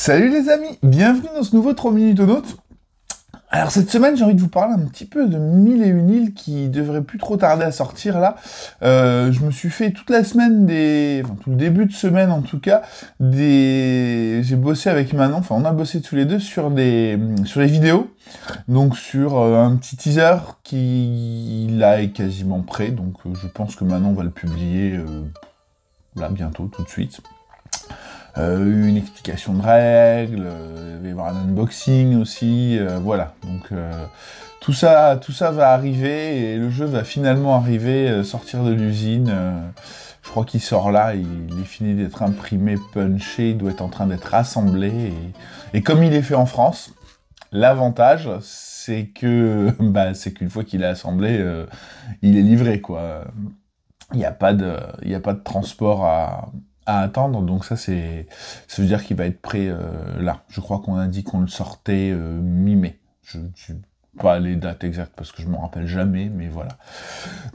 Salut les amis, bienvenue dans ce nouveau 3 minutes au note. Alors cette semaine j'ai envie de vous parler un petit peu de 1001 îles qui devrait plus trop tarder à sortir là. Je me suis fait toute la semaine tout le début de semaine en tout cas, j'ai bossé avec Manon, enfin on a bossé tous les deux sur les vidéos. Donc sur un petit teaser qui là est quasiment prêt, donc je pense que Manon va le publier là bientôt, tout de suite. Une explication de règles, il va y avoir un unboxing aussi, voilà. Donc tout ça va arriver et le jeu va finalement arriver, sortir de l'usine. Je crois qu'il sort là, il est fini d'être imprimé, punché, il doit être en train d'être assemblé. Et comme il est fait en France, l'avantage c'est que c'est qu'une fois qu'il est assemblé, il est livré quoi. Il n'y a pas de transport à attendre, donc ça veut dire qu'il va être prêt là. Je crois qu'on a dit qu'on le sortait mi-mai. Je ne sais pas les dates exactes parce que je me rappelle jamais, mais voilà.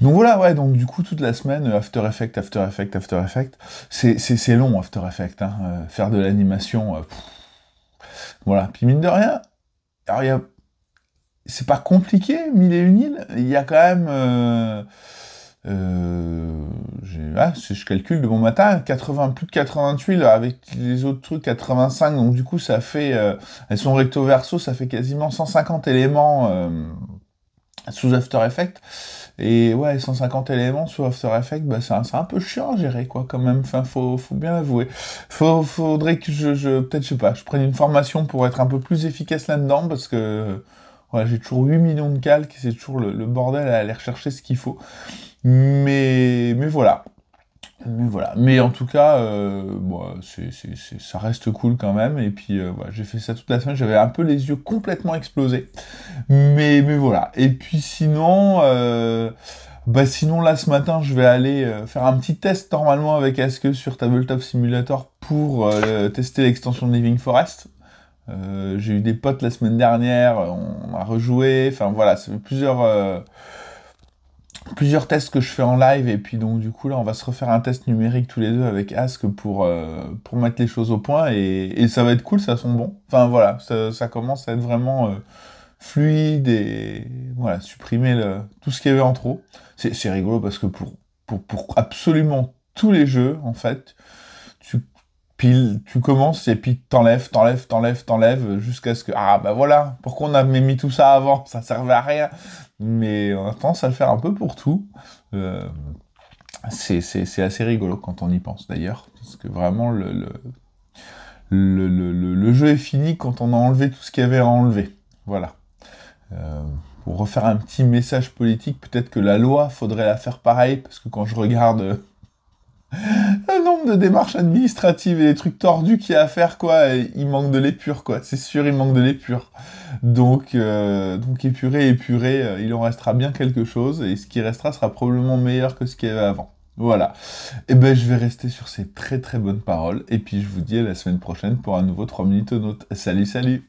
Donc voilà, ouais, donc du coup toute la semaine, After Effects, c'est long After Effects, hein, faire de l'animation, voilà. Puis mine de rien, alors c'est pas compliqué, 1001 îles, il y a quand même... si je calcule de bon matin, plus de 80 tuiles avec les autres trucs 85, donc du coup ça fait, elles sont recto verso, ça fait quasiment 150 éléments sous After Effects, et ouais, 150 éléments sous After Effects, c'est un peu chiant à gérer quoi quand même, enfin faut bien l'avouer. Faudrait que peut-être je sais pas, je prenne une formation pour être un peu plus efficace là-dedans, parce que voilà, j'ai toujours 8 millions de calques, c'est toujours le bordel à aller rechercher ce qu'il faut. Mais voilà. Mais en tout cas, ça reste cool quand même. Et puis, voilà, j'ai fait ça toute la semaine. J'avais un peu les yeux complètement explosés. Mais voilà. Et puis sinon, sinon là, ce matin, je vais aller faire un petit test normalement avec Aske sur Tabletop Simulator pour tester l'extension de Living Forest. J'ai eu des potes la semaine dernière, on a rejoué. Enfin voilà, ça fait plusieurs tests que je fais en live, et puis donc du coup là on va se refaire un test numérique tous les deux avec Ask pour mettre les choses au point, et ça va être cool, ça sent bon. Enfin voilà, ça commence à être vraiment fluide, et voilà, supprimer tout ce qu'il y avait en trop. C'est rigolo parce que pour absolument tous les jeux, en fait, tu commences et puis t'enlèves jusqu'à ce que... Ah bah voilà, pourquoi on avait mis tout ça avant? Ça servait à rien. Mais on a tendance à le faire un peu pour tout. C'est assez rigolo quand on y pense d'ailleurs. Parce que vraiment le jeu est fini quand on a enlevé tout ce qu'il y avait à enlever. Voilà. Pour refaire un petit message politique, peut-être que la loi, faudrait la faire pareil, parce que quand je regarde... le nombre de démarches administratives et les trucs tordus qu'il y a à faire, quoi, il manque de l'épure, quoi. C'est sûr, il manque de l'épure. Donc épuré, il en restera bien quelque chose, et ce qui restera sera probablement meilleur que ce qu'il y avait avant. Voilà. Et ben, je vais rester sur ces très très bonnes paroles, et puis je vous dis à la semaine prochaine pour un nouveau 3 minutes au note. Salut, salut!